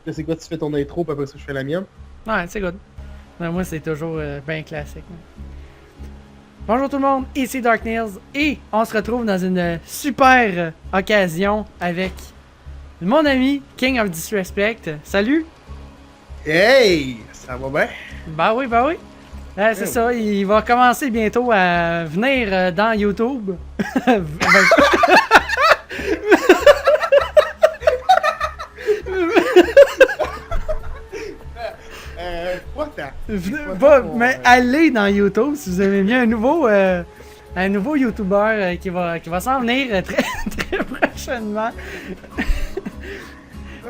Là, c'est quoi, tu fais ton intro, puis après ça, je fais la mienne? Ouais, c'est good. Ouais, moi, c'est toujours bien classique. Bonjour tout le monde, ici Dark Nails et on se retrouve dans une super occasion avec mon ami King of Disrespect. Salut! Hey! Ça va bien? Bah oui, bah oui. C'est ça, il va commencer bientôt à venir dans YouTube. Pas tant. Mais allez dans YouTube si vous aimez bien un nouveau YouTuber qui va s'en venir très, très prochainement.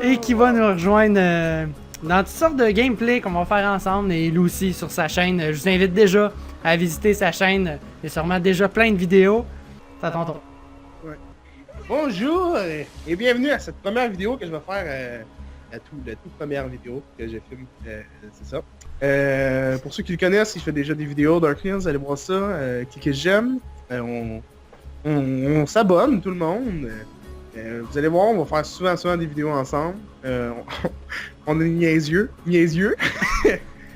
Et qui va nous rejoindre dans toutes sortes de gameplay qu'on va faire ensemble et lui aussi sur sa chaîne. Je vous invite déjà à visiter sa chaîne. Il y a sûrement déjà plein de vidéos. C'est à ton tour. Ouais. Bonjour et bienvenue à cette première vidéo que je vais faire. La toute première vidéo que j'ai filmée. C'est ça. Pour ceux qui le connaissent, il fait déjà des vidéos Dark Nails, allez voir ça. Cliquez j'aime. On s'abonne, tout le monde. Vous allez voir, on va faire souvent des vidéos ensemble. On est niaiseux.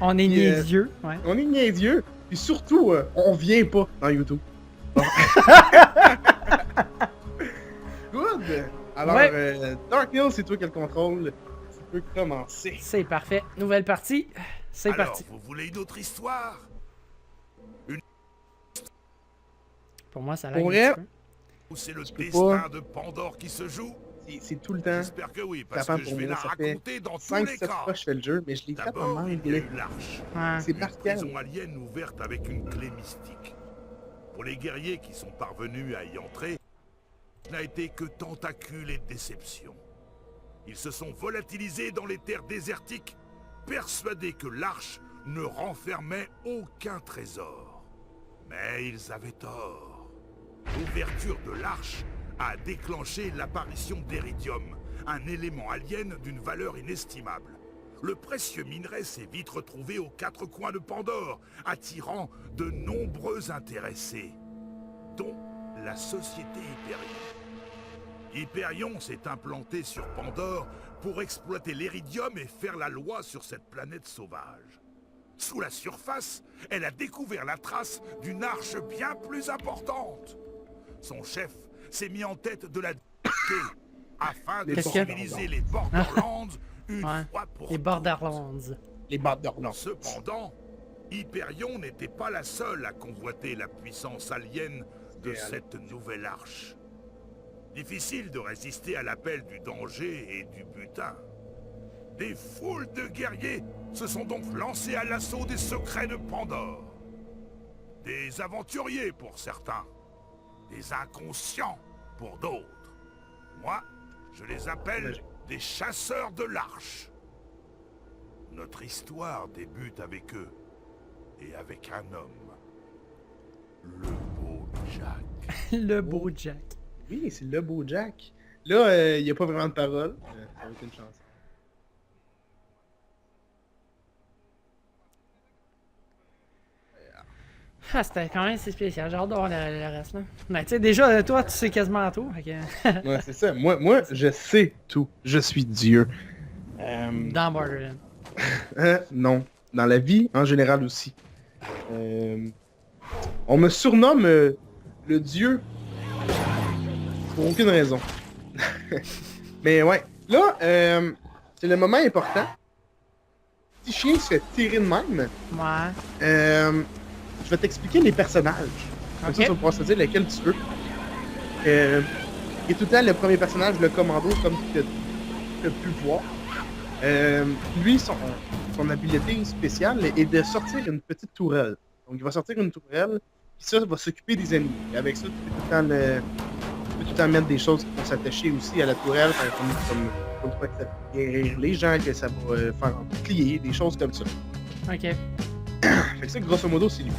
On est niaiseux, ouais. On est niaiseux. Puis surtout, on vient pas dans YouTube. Bon. Good! Alors, Ouais. Dark Nails, c'est toi qui as le contrôle. Tu peux commencer. C'est parfait. Nouvelle partie. C'est Alors, parti. vous voulez une autre histoire? Pour moi, ça a Pour l'air un vrai, petit peu. Ou c'est le peux destin pas. de Pandore qui se joue? C'est tout le temps. J'espère que oui, Ça parce prend que je pour vais moi. la Ça fait raconter dans tous les 5-7 cas. fois que je fais le jeu, mais je l'ai fait en D'abord, il y a anglais. eu l'Arche. Ouais. C'est Une par prison alien ouverte avec une clé mystique. Pour les guerriers qui sont parvenus à y entrer, n'a été que tentacules et déceptions. Ils se sont volatilisés dans les terres désertiques, persuadés que l'Arche ne renfermait aucun trésor. Mais ils avaient tort. L'ouverture de l'Arche a déclenché l'apparition d'Eridium, un élément alien d'une valeur inestimable. Le précieux minerai s'est vite retrouvé aux quatre coins de Pandore, attirant de nombreux intéressés, dont la société Hyperion. Hyperion s'est implanté sur Pandore pour exploiter l'Eridium et faire la loi sur cette planète sauvage. Sous la surface, elle a découvert la trace d'une arche bien plus importante. Son chef s'est mis en tête de la détruire afin de Qu'est-ce qu'il y a? civiliser les Borderlands une Ouais. fois pour Les toutes. Borderlands. Les barres d'Orlan. Cependant, Hyperion n'était pas la seule à convoiter la puissance alien de cette nouvelle arche. Difficile de résister à l'appel du danger et du butin. Des foules de guerriers se sont donc lancés à l'assaut des secrets de Pandore. Des aventuriers pour certains, des inconscients pour d'autres. Moi, je les appelle des chasseurs de l'Arche. Notre histoire débute avec eux et avec un homme, le beau Jack. Le beau Jack. Oui, c'est le beau Jack. Là, il n'y a pas vraiment de parole. Ça va être une chance. Ah, c'était quand même assez spécial. J'ai hâte de voir le reste, là. Mais tu sais, déjà, toi, tu sais quasiment tout. Fait que... Ouais, c'est ça. Moi, je sais tout. Je suis Dieu. Dans Borderlands. Non. Dans la vie, en général aussi. On me surnomme le Dieu pour aucune raison. Mais ouais. Là, c'est le moment important. Si chien se fait tirer de même, Ouais. je vais t'expliquer les personnages. Comme ça, Ok. tu vas pouvoir choisir lequel tu veux. Et tout le temps, le premier personnage, le commando, comme tu as pu voir. Lui, son habileté spéciale est de sortir une petite tourelle. Donc, il va sortir une tourelle, puis ça va s'occuper des ennemis. Et avec ça, tu peux tout le temps mettre des choses qui vont s'attacher aussi à la tourelle, comme quoi que ça va guérir les gens, que ça va faire un bouclier, des choses comme ça. Ok. Fait que ça, grosso modo, c'est lui.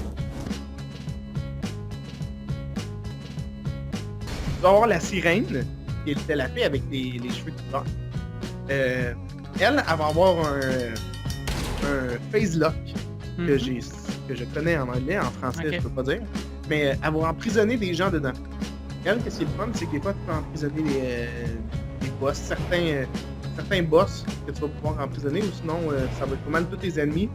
Tu vas avoir la sirène, qui est la fée avec les cheveux qui partent. Elle va avoir un phase lock que je connais en anglais, en français, Ok. je peux pas dire. Mais elle va emprisonner des gens dedans. Elle, qu'est-ce qui est le fun, c'est que des fois, tu peux emprisonner des boss. Certains certains boss que tu vas pouvoir emprisonner, ou sinon, ça va être pas mal tous tes ennemis.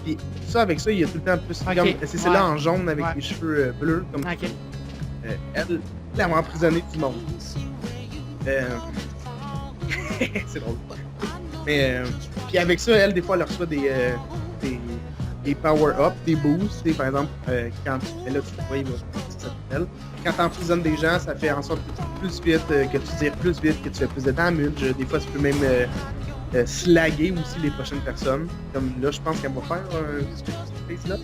Puis ça, avec ça, il y a tout le temps plus... Ok, Comme, c'est celle-là ouais. en jaune avec Ouais. les cheveux bleus, comme Ok. elle va emprisonner du monde. C'est drôle. Mais, puis avec ça, elle, des fois, elle reçoit des power-up, des boosts. Par exemple, quand là, tu vois, il va ça s'appelle. Quand tu emprisonnes des gens, ça fait en sorte que tu cours plus vite, que tu tires plus vite, que tu fais plus de damage. Des fois, tu peux même slaguer aussi les prochaines personnes. Comme là, je pense qu'elle va faire un space là.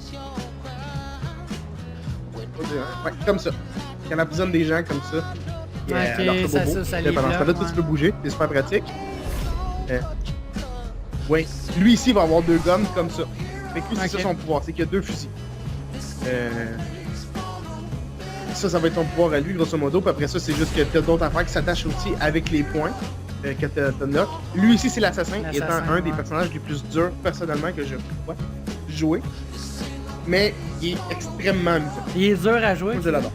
Ouais, comme ça. Quand elle emprisonne des gens comme ça. Ok, alors, c'est ça, beau. ça les Pendant ce bloque, temps-là, toi, ouais. tu peux bouger, c'est super pratique. Ouais. Lui ici, il va avoir 2 guns comme ça. Fait que lui, c'est Ok. ça son pouvoir, c'est qu'il y a 2 fusils. Ça va être ton pouvoir à lui, grosso modo. Puis après ça, c'est juste que t'as d'autres affaires qui s'attachent aussi avec les points que t'as knock. Lui ici, c'est l'assassin, étant un des ouais. personnages les plus durs, personnellement, que je vois jouer. Mais il est extrêmement amusant. Il est dur à jouer. Moi, je l'adore.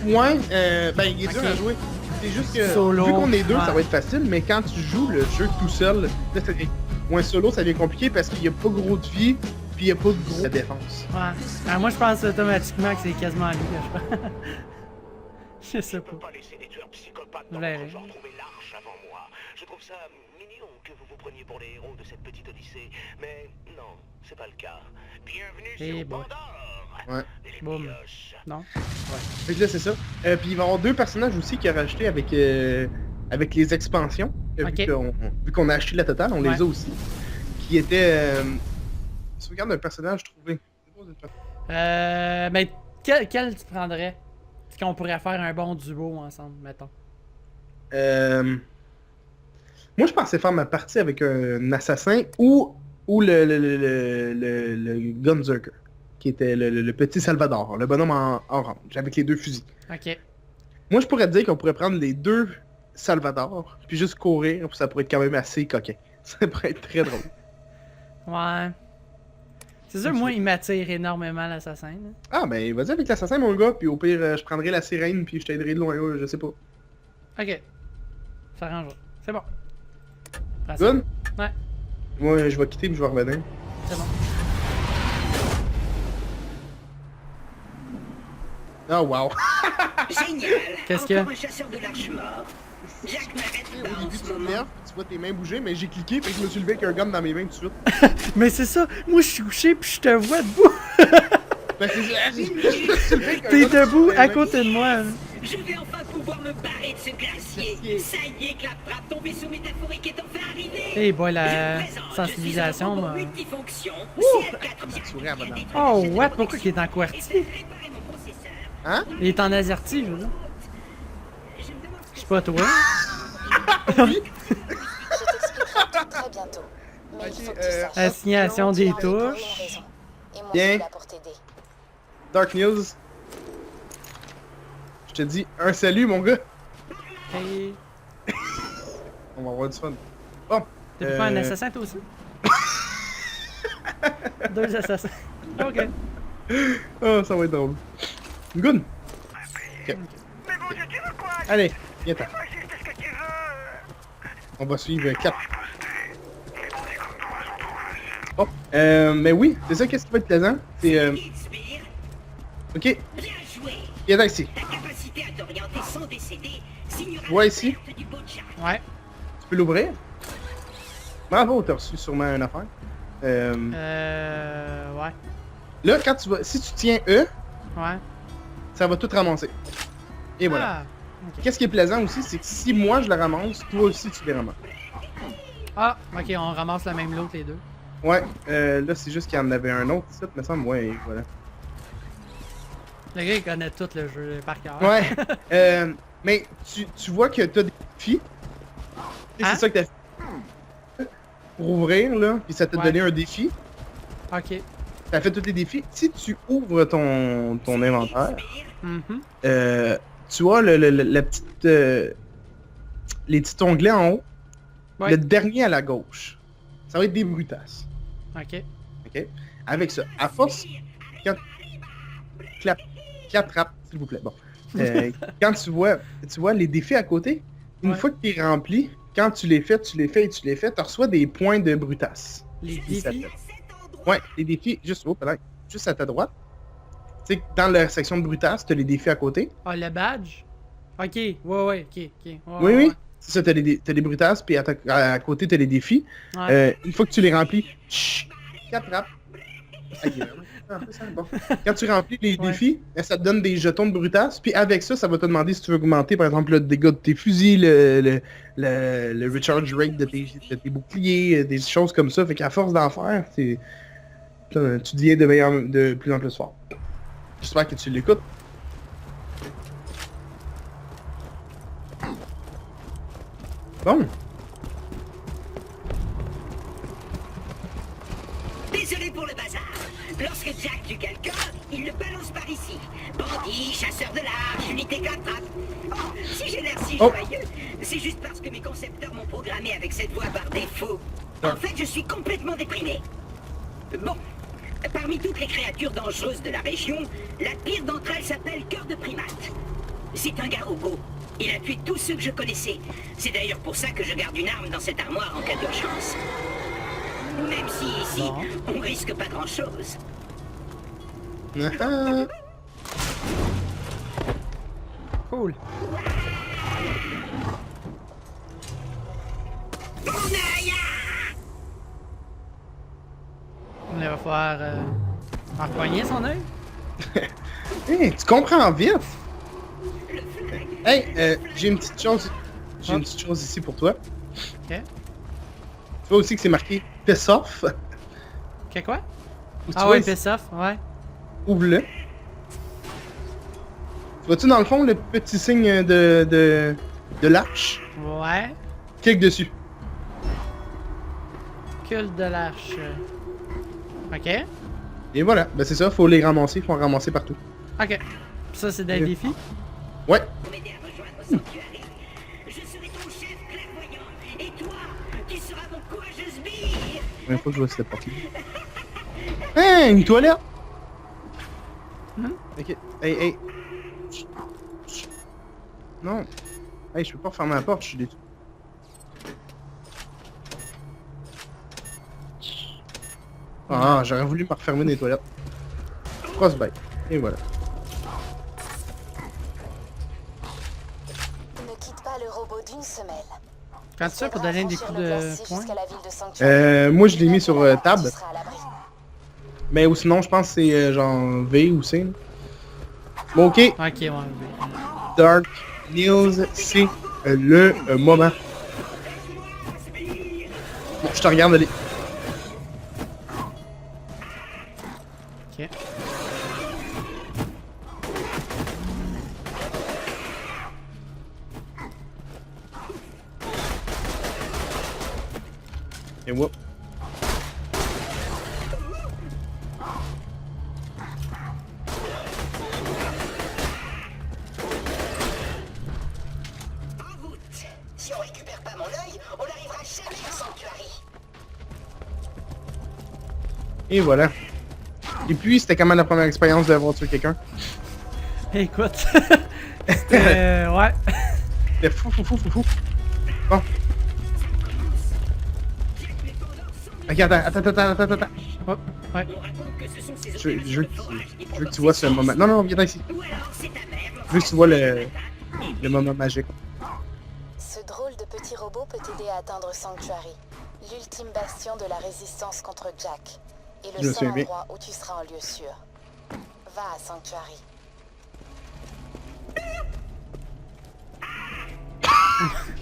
Ouais, ben il est dur Ok. à jouer. C'est juste que, Solo, vu qu'on est 2, ouais. ça va être facile, mais quand tu joues le jeu tout seul, là, ça devient... Ou un solo, ça devient compliqué parce qu'il n'y a pas gros de vie, puis il n'y a pas de gros de défense. Ouais. Ah, moi, je pense automatiquement que c'est quasiment lui que je fais. Je sais pas. Pas laisser des tueurs psychopathes Vous dans l'avez votre vu. genre trouver l'arche avant moi. Je trouve ça mignon que vous vous preniez pour les héros de cette petite odyssée. Mais non, c'est pas le cas. Bienvenue Eh sur boy. Pandore. Ouais. Les Boum. pioches. Non? Fait que là, c'est ça. Puis il va y avoir 2 personnages aussi qu'il a rajoutés avec les expansions. Ok. Vu qu'on a acheté la totale, on Ouais. les a aussi. Qui étaient... sauvegarde d'un personnage trouvé. C'est quoi, cette personne? Mais quel tu prendrais? Est-ce qu'on pourrait faire un bon duo ensemble, mettons? Moi, je pensais faire ma partie avec un assassin ou le Gunzerker, qui était le petit Salvador, le bonhomme en orange, avec les 2 fusils. Ok. Moi, je pourrais te dire qu'on pourrait prendre les 2 Salvador, puis juste courir, puis ça pourrait être quand même assez coquin. Ça pourrait être très drôle. Ouais. C'est sûr, moi, il m'attire énormément l'assassin. là. Ah, ben, vas-y avec l'assassin, mon gars, puis au pire, je prendrai la sirène, puis je t'aiderai de loin, je sais pas. Ok. Ça arrangera. C'est bon. Prends ça. Good? Ouais, Moi, je vais quitter, puis je vais revenir. c'est bon. Oh, wow! Génial. Qu'est-ce Encore qu'il y a? un chasseur de l'arche mort. Jack m'arrête Au pas en début, ce tu te moment. lèves, tu vois tes mains bouger, mais j'ai cliqué, puis je me suis levé avec un gun dans mes mains tout de suite. Mais c'est ça, moi je suis couché puis je te vois debout. Ben, c'est ça, je me suis levé avec un T'es gun debout dans mes à mains. côté de moi. là. Je vais enfin pouvoir me barrer de ce glacier. Ça y est, Claptrap, ton vaisseau métaphorique est enfin arrivé. Eh boy, Je la me présente, sensibilisation, je suis un moi. robot multifonction. CL4 souris à madame. Oh, what? Pourquoi qu'il est en Et QWERTY? fait réparer mon processeur. Hein? Il est en AZERTY, je veux dire. Je me demande Je sais pas toi. Oui! Je t'expliquerai très bientôt. Mais Ok, il faut que tu saches. Assignation Tu des as les bonnes touches. raisons. Et moi, Bien. je suis là pour t'aider. Dark News. Je te dis un salut, mon gars. Hey. On va avoir du fun. Bon. T'es pas un assassin toi aussi? 2 assassins. Ok. Oh, ça va être drôle. Good. Ok. Allez, viens-t'en. On va suivre 4. Bon, mais oui, c'est ça, qu'est-ce qui va être plaisant? C'est, Expire. ok, Bien joué. viens ici. Ta capacité à t'orienter sans décéder signera Vois la ici. perte du beau Jack. Ouais. Tu peux l'ouvrir? Bravo, t'as reçu sûrement une affaire. Ouais. Là, quand tu vas, si tu tiens E, Ouais. ça va tout ramasser. Et voilà. Ah. Ok. Qu'est-ce qui est plaisant aussi, c'est que si moi je la ramasse, toi aussi tu les ramasses. Ah, ok, on ramasse la même lot les deux. Ouais, là c'est juste qu'il y en avait un autre ici, me semble, ouais, voilà. Le gars il connaît tout le jeu par cœur. Ouais, mais tu vois que t'as des défis. Et Hein? c'est ça que t'as fait. Pour ouvrir, là, puis ça t'a Ouais. donné un défi. Ok. T'as fait tous les défis. Si tu ouvres ton inventaire, Mhm. tu vois la petite, les petits onglets en haut. Ouais. Le dernier à la gauche, ça va être des brutasses. Ok. OK? Avec ça. À force, quand... Clap, s'il vous plaît. Bon. quand tu vois les défis à côté, une Ouais. fois que tu es rempli, quand tu les fais, tu reçois des points de brutasse. Les Puis ça défis. te- Ouais, les défis, juste à ta droite. Tu sais, dans la section de brutasse, tu as les défis à côté. Ah, le badge? Ok, ouais, ok. Ouais, Oui, ouais, oui. C'est ça, t'as des brutasses, puis à côté, t'as les défis. ouais. Une fois que tu les remplis, t'attrapes. Bon. Quand tu remplis les Ouais. défis, ça te donne des jetons de brutasse, puis avec ça, ça va te demander si tu veux augmenter, par exemple, le dégât de tes fusils, le recharge rate de tes boucliers, des choses comme ça. Fait qu'à force d'en faire, tu deviens de plus en plus fort. J'espère que tu l'écoutes. Bon. Désolé pour le bazar. Lorsque Jack tue quelqu'un, il le balance par ici. Bandit, chasseur de l'arche, unité clap-trap. Oh, si j'ai l'air si Oh. joyeux, c'est juste parce que mes concepteurs m'ont programmé avec cette voix par défaut. En fait, je suis complètement déprimé. Bon, parmi toutes les créatures dangereuses de la région, la pire d'entre elles s'appelle Cœur de Primate. C'est un garou. Il a tué tous ceux que je connaissais. C'est d'ailleurs pour ça que je garde une arme dans cette armoire en cas d'urgence. Même si ici, on risque pas grand-chose. Ah. Cool. Mon œil! Il va falloir empoigner son œil. Hey, tu comprends vite! Hey, j'ai une petite chose. J'ai une petite chose ici pour toi. Ok. Tu vois aussi que c'est marqué Piss Off. Ok, quoi? Ou tu Ah vois ouais, ici, piss off, ouais. ouvre-le. Tu vois-tu dans le fond le petit signe de l'arche? Ouais. Clique dessus. Culte de l'arche. Ok. Et voilà, ben c'est ça, faut les ramasser, faut en ramasser partout. Ok. Ça, c'est des Ok. défis. Ouais. Pour m'aider à rejoindre Sanctuary, je serai ton chef clairvoyant. Et toi, tu seras mon courageuse bille. Une fois que je vois cette porte. Hein, une toilette! Ok. Hey. Non. Hey, je peux pas refermer la porte, je suis déçu. Ah, j'aurais voulu me refermer des toilettes. Frostbite. Et voilà. Ne quitte pas le robot d'une semelle. Quand tu fais pour donner des coups de poing? Jusqu'à la ville de Sanctuary. Moi, je l'ai mis sur tab. Tu seras à l'abri. Mais ou sinon, je pense que c'est genre V ou C. Là. Bon, ok. Ok, ouais. Dark News, c'est le moment. Bon, je te regarde aller. Ok. Et whoop. En route. Si on récupère pas mon œil, on n'arrivera jamais à Sanctuary. Et voilà. Et puis, c'était quand même la première expérience d'avoir tué quelqu'un. Écoute. C'était. Ouais. C'était fou. Bon. Ok, attends. Hop, ouais. On raconte que ce sont ces Je veux opérations que tu vois ce moment. Non, viens ici. Ou alors c'est ta mère. Je veux que tu vois le moment magique. Ce drôle de petit robot peut t'aider à atteindre Sanctuary, l'ultime bastion de la résistance contre Jack, et Je me le seul souviens bien. endroit où tu seras en lieu sûr. Va à Sanctuary.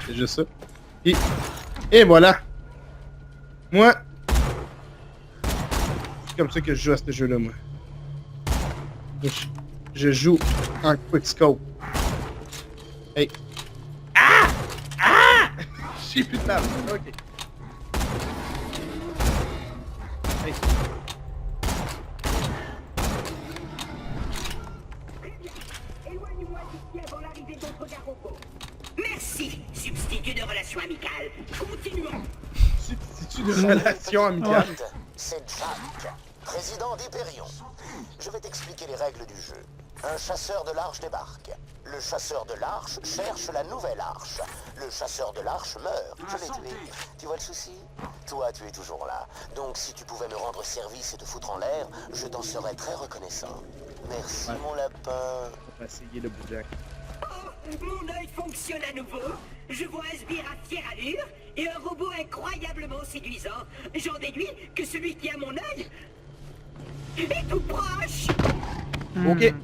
C'est juste ça. Et voilà. Moi, c'est comme ça que je joue à ce jeu-là, moi. Je joue en quickscope. Hey. J'ai plus de table. Ok. Hey. Éloigne-moi d'ici avant l'arrivée d'autres garrots. Merci, substitut de relations amicales. Continuons. Substitut de relation amicale. C'est Jack, président d'Hyperion. Je vais t'expliquer les règles du jeu. Un chasseur de l'arche débarque. Le chasseur de l'arche cherche la nouvelle arche. Le chasseur de l'arche meurt. Je l'ai tué. Tu vois le souci? Toi, tu es toujours là. Donc si tu pouvais me rendre service et te foutre en l'air, je t'en serais très reconnaissant. Merci, mon lapin. On va essayer le Bojack. Oh, mon œil fonctionne à nouveau. Je vois un sbire à fière allure et un robot incroyablement séduisant. J'en déduis que celui qui a mon œil est tout proche. Ok.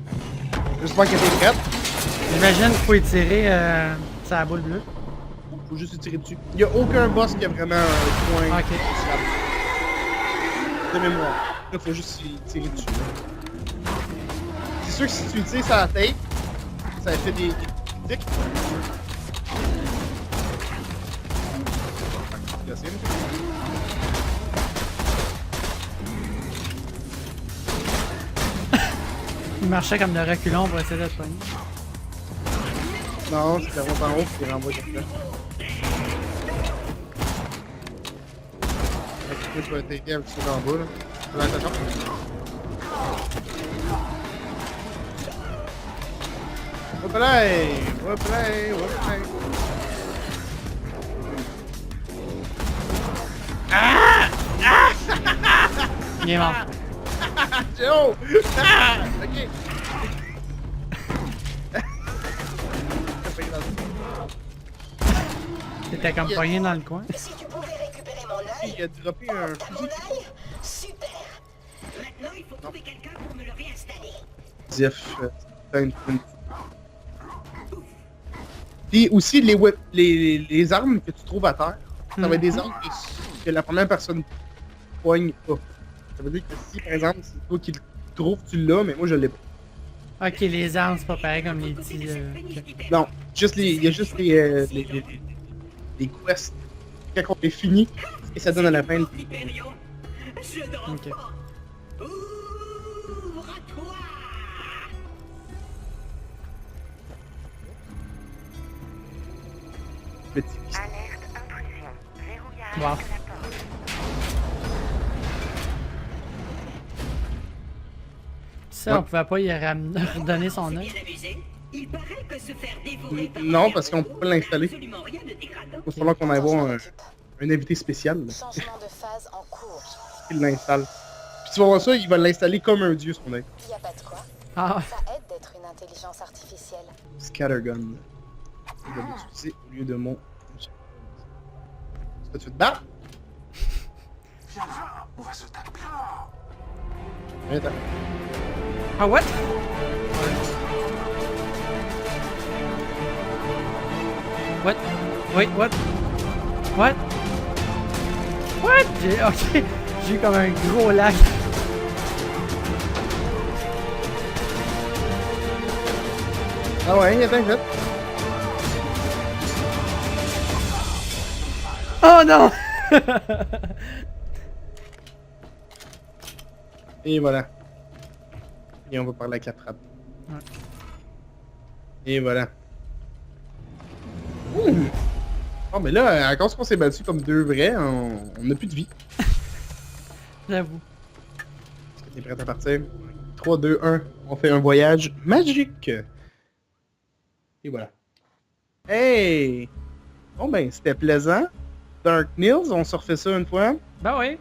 J'espère que t'es prête. J'imagine qu'il faut étirer sa boule bleue. Faut juste tirer dessus. Il n'y a aucun boss qui a vraiment un point Ok. stable. De mémoire. Là, faut juste y tirer dessus. C'est sûr que si tu utilises sa tête, ça fait des critiques. Il marchait comme de reculons pour essayer de te pogner. Non, c'est la route en haut qui renvoie comme ça. Là, tu vas t'aider un petit peu en bas, là. Fais attention. Hop là! Hop là! Hop là! Il est mort. Joe! Ah! Ok! T'étais comme pogné dans le coin. Si tu pouvais récupérer mon œil, Il a droppé un t'as mon fusil. œil? Super. Maintenant, il faut trouver quelqu'un pour me le réinstaller. Diff. Puis aussi, les armes que tu trouves à terre, ça va être des armes que la première personne poigne pas. Ça veut dire que si, par exemple, c'est toi qui le trouves, tu l'as, mais moi je l'ai pas. Ok, les armes, c'est pas pareil comme les petits. Ok. Non, il y a juste les quests. Quand on est fini, et ça donne à la fin. Hyperion, je dors Ok. pas. Ouvre-toi. Petit. Alerte intrusion. Verrouillage Wow. de la porte. Ça, on pouvait pas y redonner son C'est œil. bien amusé. Il paraît que se faire dévorer par Non, un parce qu'on peut robot pas l'installer. n'a absolument rien de dégradant. Il va falloir qu'on aille voir Attends, je m'en occupe. un invité spécial là, Changement de phase en cours. qui l'installe. Puis tu vas voir ça, il va l'installer comme un dieu son œil. Y a pas de quoi. Ah, Ça aide d'être une intelligence artificielle. Scattergun. Il va l'utiliser au lieu de mon. Est-ce que tu veux te battre? Viens, t'as- ah what? What? Wait, what? What? What? Ok, j'ai eu comme un gros lag. Ah ouais, attends, vite. Oh non! Et voilà. Et on va parler à Caprap. Ouais. Et voilà. Ouh. Oh, mais là, à cause qu'on s'est battu comme deux vrais, on n'a plus de vie. J'avoue. Est-ce que t'es prêt à partir? 3, 2, 1. On fait un voyage magique. Et voilà. Hey! Bon ben, c'était plaisant. Dark Nils, on se refait ça une fois. Ben oui.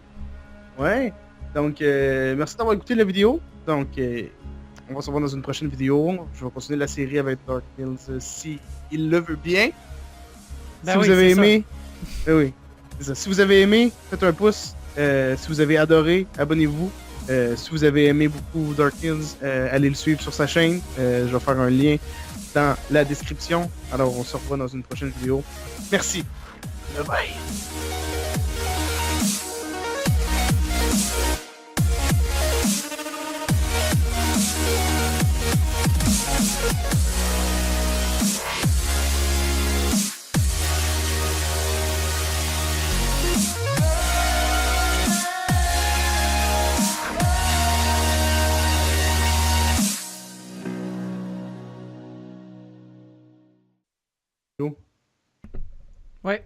Ouais. Donc, merci d'avoir écouté la vidéo. Donc, on va se revoir dans une prochaine vidéo. Je vais continuer la série avec Dark Nils si il le veut bien. Ben Si oui, vous avez c'est ça. aimé, ben oui, c'est ça. Si vous avez aimé, faites un pouce. Si vous avez adoré, abonnez-vous. Si vous avez aimé beaucoup Dark Nils, allez le suivre sur sa chaîne. Je vais faire un lien dans la description. Alors, on se revoit dans une prochaine vidéo. Merci. Bye bye. Ouais.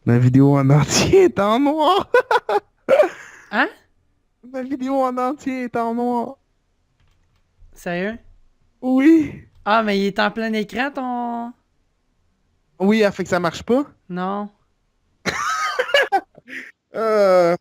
Ma vidéo en entier est en noir. Hein? Ma vidéo en entier est en noir. Sérieux? Oui. Ah, mais il est en plein écran, ton... Oui, fait que ça marche pas. Non. Euh...